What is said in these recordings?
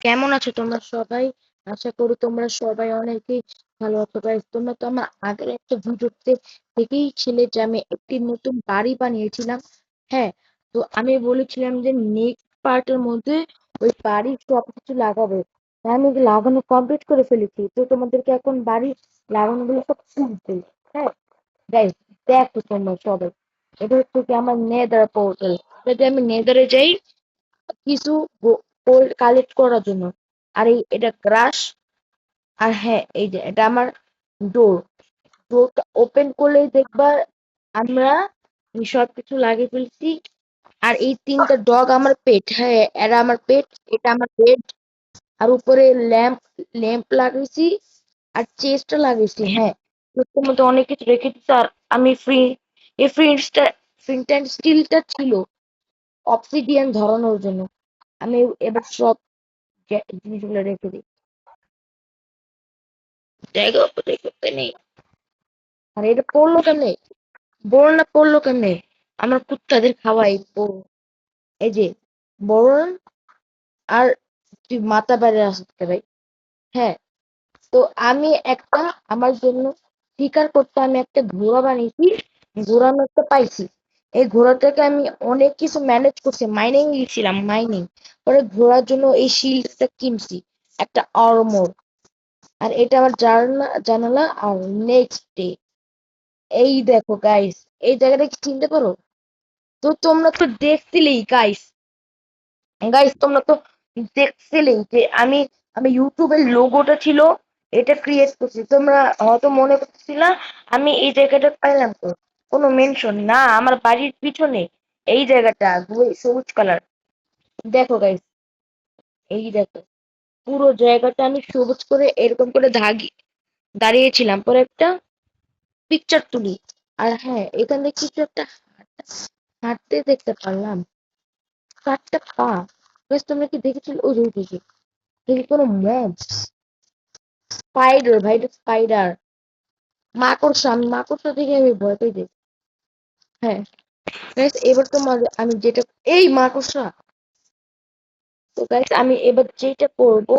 কেমন আছো তোমরা সবাই? আশা করি তোমরা সবাই অনেকেই ভালো আছো গাইস। তোমরা তো আমার আগের একটা ভিডিওতে দেখেই ছিলে যে আমি একটি নতুন বাড়ি বানিয়েছিলাম। হ্যাঁ, তো আমি বলেছিলাম যে নেক্সট পার্টের মধ্যে ওই বাড়ির সবকিছু লাগাবো। তাই আমি লাগানো কমপ্লিট করে ফেলেছি, তো তোমাদেরকে এখন বাড়ি লাগানো গুলো সব তুলতে। হ্যাঁ গাইস, দেখো তোমরা সবাই, এটা হচ্ছে কি আমার নেদার পোর্টাল। যদি আমি নেদারে যাই কিছু গোল্ড কালেক্ট করার জন্য। আর এটা গ্রাস। আর হ্যাঁ, এই যে এটা আমার ডোর। ডোরটা ওপেন করলেই দেখবা আমরা সবকিছু লাগিয়ে ফেলছি। আর এই তিনটা ডগ আমার পেট। হ্যাঁ, এরা আমার পেট। এটা আমার বেড। আর উপরে ল্যাম্প ল্যাম্প লাগিয়েছি। আর চেস্টটা লাগিয়েছি। হ্যাঁ, তোর মধ্যে অনেক কিছু রেখে দিচ্ছি। আর আমি এই ফ্রিনটা স্টিলটা ছিল অবসিডিয়ান ধরানোর জন্য। আমি এবার সব জিনিসগুলো রেখে দিই। দেখো দেখতে নেই। আর এটা পড়লো কেমনে? বড় পড়লো কেমনে? আমার কুত্তাদের খাওয়াই এই যে বড় আর তুই মাথা বাইরে আসতে ভাই। হ্যাঁ, তো আমি একটা আমার জন্য শিকার করতে আমি একটা ঘোড়া বানিয়েছি। ঘোড়া আমি একটা পাইছি। এই ঘোড়াটাকে আমি অনেক কিছু ম্যানেজ করছি, মাইনিং গেছিলাম মাইনিং। পরে ঘোড়ার জন্য এই শিল্ডটা কিনছি, একটা আর্মর। আর এটা আমার জানালা জানালা। আর নেক্সট ডে এই দেখো গাইস, এই জায়গাটা কি চিনতে পারো? তো তোমরা তো দেখছিলেই গাইস। গাইস তোমরা তো দেখছিলেই যে আমি আমি ইউটিউবের লোগোটা ছিল, এটা ক্রিয়েট করছি। তোমরা হয়তো মনে করছিল আমি এই জায়গাটা পাইলাম তো। কোনো মেনশন না, আমার বাড়ির পিছনে এই জায়গাটা সবুজ কালার। দেখো গাইস, এই দেখো পুরো জায়গাটা আমি সবুজ করে এরকম করে দাঁড়িয়েছিলাম। পরে একটা পিকচার তুলি। আর হ্যাঁ, এখানে কিছু একটা হাঁটতে দেখতে পারলাম, চারটা পা। বেশ, তোমরা কি দেখেছিল? ওই যে ওইদিকে দেখি কোনো মব। স্পাইডার ভাই, এটা স্পাইডার। মাকড়সা, আমি মাকড়সা দেখে আমি ভয় পেয়ে যাই। হ্যাঁ গাইস, এবার তোমার আমি যেটা এই মাকড়সা। তো গাইস আমি এবার যেটা করব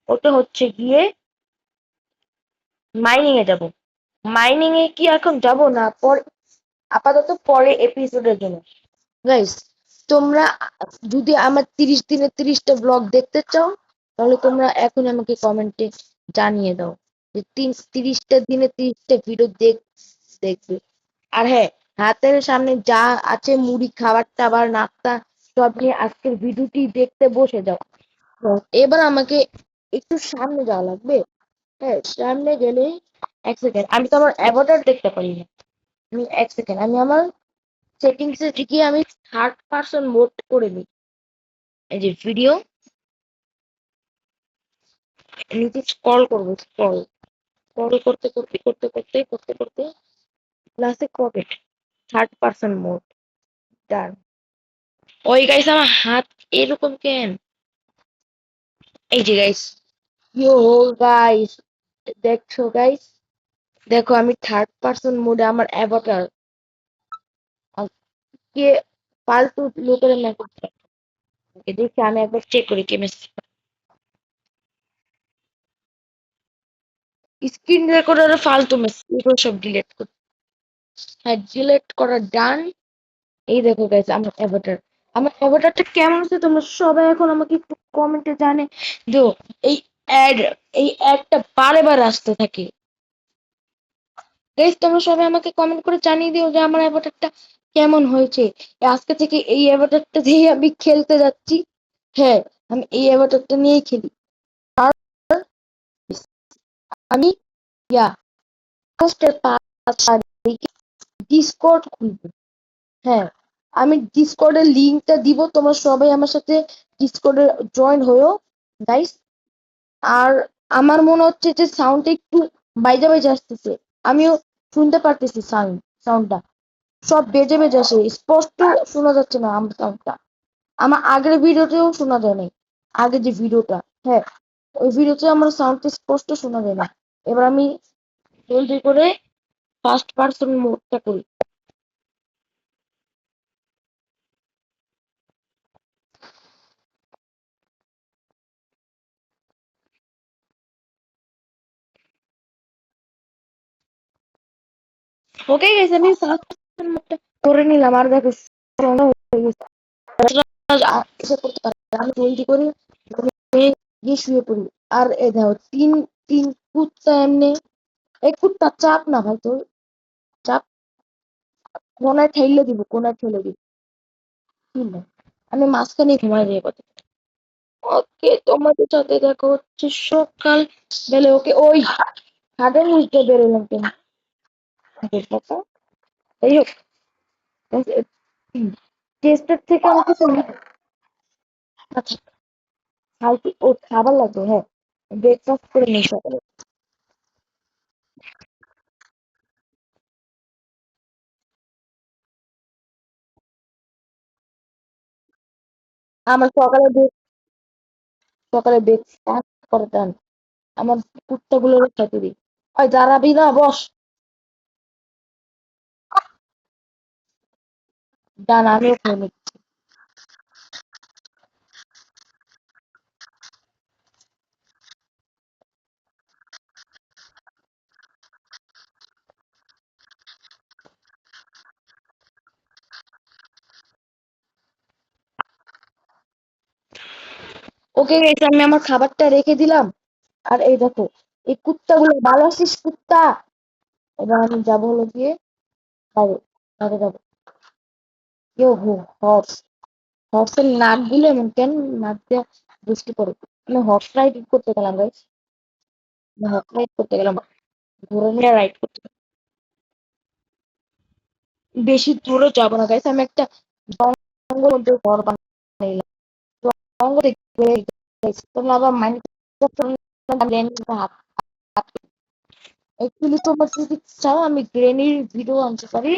ওটা হচ্ছে গিয়ে মাইনিং এ যাব। মাইনিং এ কি এখন যাব না, আপাতত পরে এপিসোডের জন্য। গাইস, তোমরা যদি আমার 30 দিনে 30টা ব্লগ দেখতে চাও, তাহলে তোমরা এখন আমাকে কমেন্টে জানিয়ে দাও যে 30টা দিনে 30টা ভিডিও দেখবে। আর হ্যাঁ, হাতের সামনে যা আছে মুড়ি, খাবার টাবার, নাস্তা সব নিয়ে আজকের ভিডিওটি দেখতে বসে যাও। তো এবার আমাকে একটু সামনে যাওয়া লাগবে। হ্যাঁ, সামনে গেলে এক সেকেন্ড, আমি তো আমার অ্যাভাটার দেখতে পারি না। আমি এক সেকেন্ড, আমি আমার সেটিংসে গিয়ে আমি থার্ড পার্সন মোড করে নিই। এই যে ভিডিও, নিচে স্ক্রল করবো, স্ক্রল স্ক্রল করতে করতে করতে করতে করতে করতে লাস্টে পকেট, থার্ড পার্সন মোড, ডান। ওই গাইস, আমার হাত এরকম কেন? এই যে গাইস, ইয়ো গাইস, দেখছো গাইস? দেখো আমি থার্ড পার্সন মোডে আমার অ্যাভাটার। কে ফালতু লোকের মেসেজ দেখি, আমি একবার চেক করি কে মেসেজ। স্ক্রিন রেকর্ডারে ফালতু মেসেজ, এগুলো সব ডিলিট কর। হ্যাঁ, ডিলিট করা ডান। এই দেখো গাইস, আমার অ্যাভাটারটা কেমন আছে তোমরা সবাই এখন আমাকে একটু কমেন্টে জানে দিও। এই অ্যাড এই অ্যাডটা বারে বারে আসতে থাকে। গাইস, তোমরা সবাই আমাকে কমেন্ট করে জানিয়ে দিও যে আমার অ্যাভাটারটা কেমন হয়েছে। আজকে থেকে এই অ্যাভাটারটা দিয়ে আমি খেলতে যাচ্ছি। হ্যাঁ, আমি এই অ্যাভাটারটা নিয়েই খেলি। আর আমি ইয়া পোস্টের ডিসকর্ড খুলবো। হ্যাঁ, আমি ডিসকর্ডের লিংকটা দিব, তোমরা সবাই আমার সাথে ডিসকর্ডে জয়েন হয়েও গাইস। আর আমার মনে হচ্ছে যে সাউন্ডটা একটু বাইজে বাইজে আসতেছে। আমিও শুনতে পারতেছি সাউন্ডটা সব বেজে বেজে আসে, স্পষ্ট শোনা যাচ্ছে না আমার সাউন্ডটা। আমার আগের ভিডিওতেও শোনা যায় নাই। আগে যে ভিডিওটা, হ্যাঁ, ওই ভিডিওতে আমার সাউন্ডটা স্পষ্ট শোনা যায় না। এবার আমি জলদি করে ফার্স্ট পার্সন মোডটা করি। ওকে গেছে আমি সাবস্ক্রাইবটা করে নিলাম আর দেখো সন্ধ্যা হয়ে গেছে। এসে করতে পারি আমি জলদি করে গিয়ে শুয়ে পড়ি। আর এ দেখো তিন তিন কুত্তা এমনি এই কুত্তা চাপ না ভাই তোর চাপ কোনায় ঠেলে দিব কোনায় ঠেলে দিব কি না আমি মাঝখানে ঘুমাই যাই কথা ওকে তোমাদের সাথে দেখা হচ্ছে সকাল বেলে ওকে ওই হাটের নিচে বেরোলাম কেন এই হোক টেস্টের থেকে আমাকে আচ্ছা কালকে ও খাবার লাগবে হ্যাঁ ব্রেকফাস্ট করে নিই সকালে আমার সকালে ব্রেকফাস্ট করে দেন আমার কুত্তাগুলো খেতে দিই ওই দাঁড়াবি না বস ডান আমিও খেয়ে নিই ওকে গেছে আমি আমার খাবারটা রেখে দিলাম আর এই দেখো এই কুত্তাগুলো ভালো আছিস কুত্তা এবার আমি যাবো হলো গিয়ে বাইরে বাইরে যাবো কেউ হর্স হর্সের নাক গুলো এমন কেন নাক দিয়ে বৃষ্টি পড়ে আমি হর্স রাইড করতে গেলাম গাইস হর্স রাইড করতে গেলাম ঘুরে নিয়ে রাইড করতে বেশি দূরে যাবো না গাইস আমি একটা জঙ্গল মধ্যে ঘর বানাইলাম জঙ্গল দেখবে তোমরা আবার মাইন্ড অ্যাকচুয়ালি তোমার যদি চাও আমি গ্রেনির ভিডিও আনতে পারি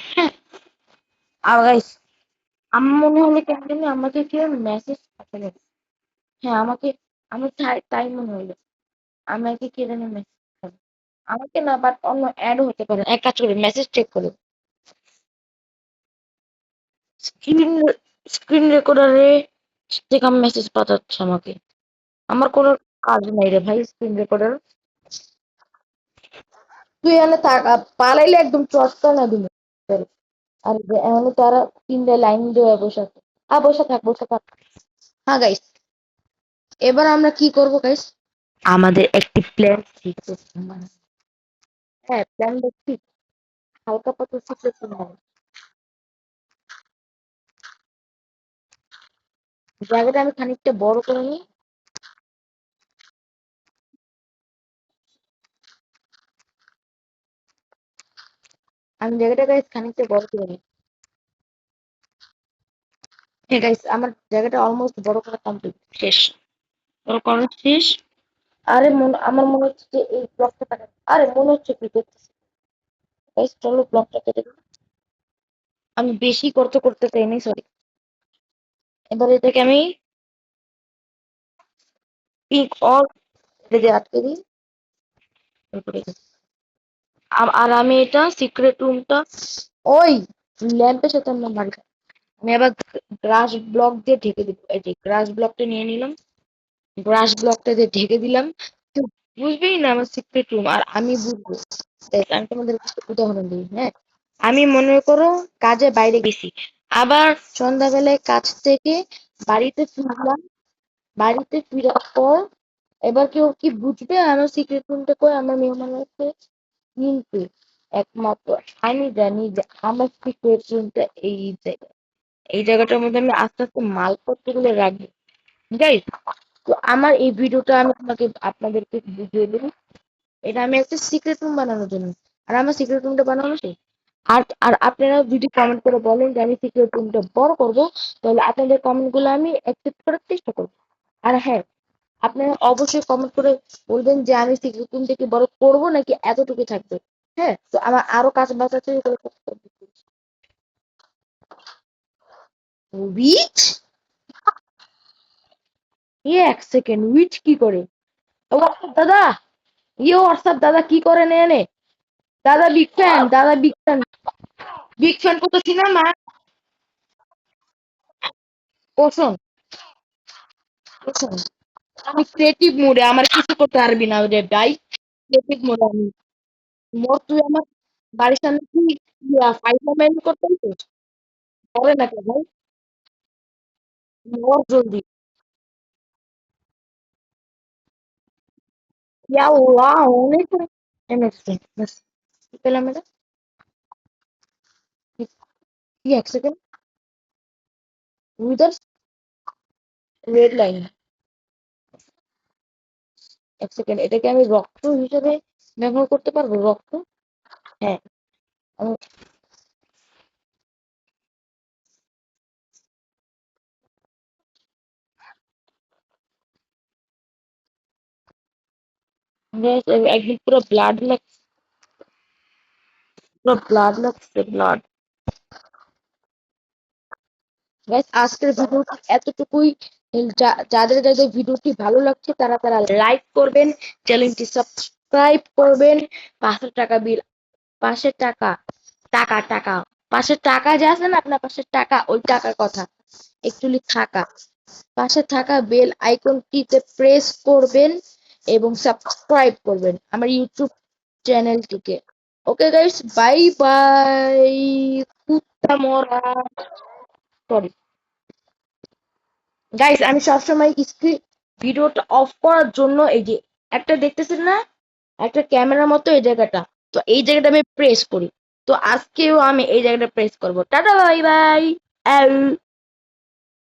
হ্যাঁ আর গাইস আমার মনে হলো কেন জানি আমাকে কেউ মেসেজ পাঠাবে হ্যাঁ আমাকে আমার তাই মনে হলো আমাকে কে জানি মেসেজ পাঠাবে আমাকে না বাট অন্য অ্যাড হতে পারে এক কাজ করে মেসেজ চেক করে স্ক্রিন স্ক্রিন রেকর্ডারে থেকে মেসেজ পাঠাচ্ছে আমাকে আমার কোনো কাজ নাই রে ভাই স্ক্রিন রেকর্ডার তুই এনে পালাইলে একদম চটকা না দিবি আর এমন তারা তিনটা লাইন দিয়ে বসে আছে বসে থাক বসে থাক হ্যাঁ গাইস এবার আমরা কি করবো গাইস আমাদের একটি প্ল্যান ঠিক আছে হ্যাঁ প্ল্যান দেখছি হালকা পাতলা সিক্রেট জায়গাটা আমি খানিকটা বড় করে নিই আমি জায়গাটা গাইস খানিকটা বড় করে নিই হ্যাঁ গাইস আমার জায়গাটা অলমোস্ট বড় করা কমপ্লিট শেষ বড় করা শেষ আরে আমার মনে হচ্ছে যে এই ব্লকটা আরে মনে হচ্ছে কি করতেছি গাইস চলো ব্লকটা কেটে দিই আমি বেশি করতে করতে চাইনি সরি এবার এটাকে আমি পিক অর দিয়ে আটকে দিই তারপরে আর আমি এটা সিক্রেট রুমটা ওই ল্যাম্পের সাথে আমরা মারি আমি আবার গ্রাস ব্লক দিয়ে ঢেকে দিব এই যে গ্রাস ব্লকটা নিয়ে নিলাম গ্রাস ব্লকটা দিয়ে ঢেকে দিলাম তো বুঝবেই না আমার সিক্রেট রুম আর আমি বুঝবো দেখ আমি তোমাদের কাছে উদাহরণ দিই হ্যাঁ আমি মনে করো কাজে বাইরে গেছি আবার সন্ধ্যাবেলায় কাজ থেকে বাড়িতে ফিরলাম বাড়িতে ফেরার পর এবার কেউ কি বুঝবে আমার সিক্রেট রুমটা কই আমার মেহমান আছে কিন্তু একমাত্র আমি জানি যে আমার সিক্রেট রুমটা এই জায়গায় এই জায়গাটার মধ্যে আমি আস্তে আস্তে মালপত্র গুলো রাখবো গাইস তো আমার এই ভিডিওটা আমি তোমাকে আপনাদেরকে বুঝিয়ে দিই এটা আমি একটা সিক্রেট রুম বানানোর জন্য আর আমার সিক্রেট রুমটা বানানো শেষ আর আর আপনারা যদি কমেন্ট করে বলেন যে আমি সিক্রেট রুমটা বড় করব তাহলে আপনাদের কমেন্ট গুলো আমি অ্যাকসেপ্ট করার চেষ্টা করবো আর হ্যাঁ আপনারা অবশ্যই কমেন্ট করে বলবেন যে আমি সিক্রেট রুমটা কি বড় করবো নাকি এতটুকু থাকবে হ্যাঁ তো আমার আরো কাজ বাজ আছে এগুলো করতে হবে। উইচ এক সেকেন্ড উইচ কি করে হোয়াটসঅ্যাপ দাদা হোয়াটসঅ্যাপ দাদা কি করে নে নে দাদা বিগ ফ্যান করতেছি না মা ওশোন ওশোন আমি ক্রিয়েটিভ মোডে আমার কিছু করতে পারবি না রে ভাই ক্রিয়েটিভ মোডে আমি মোর তুই আমার বাড়ির সামনে কি ফাইট করতে হবে? করে না কেন ভাই? মর জলদি। ইয়া ওয়াও অনেক এমএক্স বাস কি পেলাম এটা? কি কি এক সেকেন্ড উইদার রেড লাইন এক সেকেন্ড এটাকে আমি রক্ত হিসেবে ব্যবহার করতে পারবো রক্ত? হ্যাঁ Guys, একদম পুরো ব্লাড লাগছে ব্লাড। গাইস আজকের ভিডিওটি এতটুকুই। যাদের যাদের ভিডিওটি ভালো লাগছে তারা তারা লাইক করবেন, চ্যানেলটি সাবস্ক্রাইব করবেন। 500 টাকা বিল, 500 টাকা, টাকা টাকা 500 টাকা যে আছে না আপনার 500 টাকা ওই টাকার কথা একচুয়ালি থাকা। পাশে থাকা বেল আইকনটিতে প্রেস করবেন এবং সাবস্ক্রাইব করবেন আমার ইউটিউব চ্যানেলটিকে। Okay guys, bye bye. কুত্তা মরা, সরি গাইস, আমি সবসময় স্ক্রিন ভিডিওটা অফ করার জন্য এই যে একটা দেখতেছেন না একটা ক্যামেরার মতো এই জায়গাটা, তো এই জায়গাটা আমি প্রেস করি। তো আজকেও আমি এই জায়গাটা প্রেস করবো। Tata bye bye.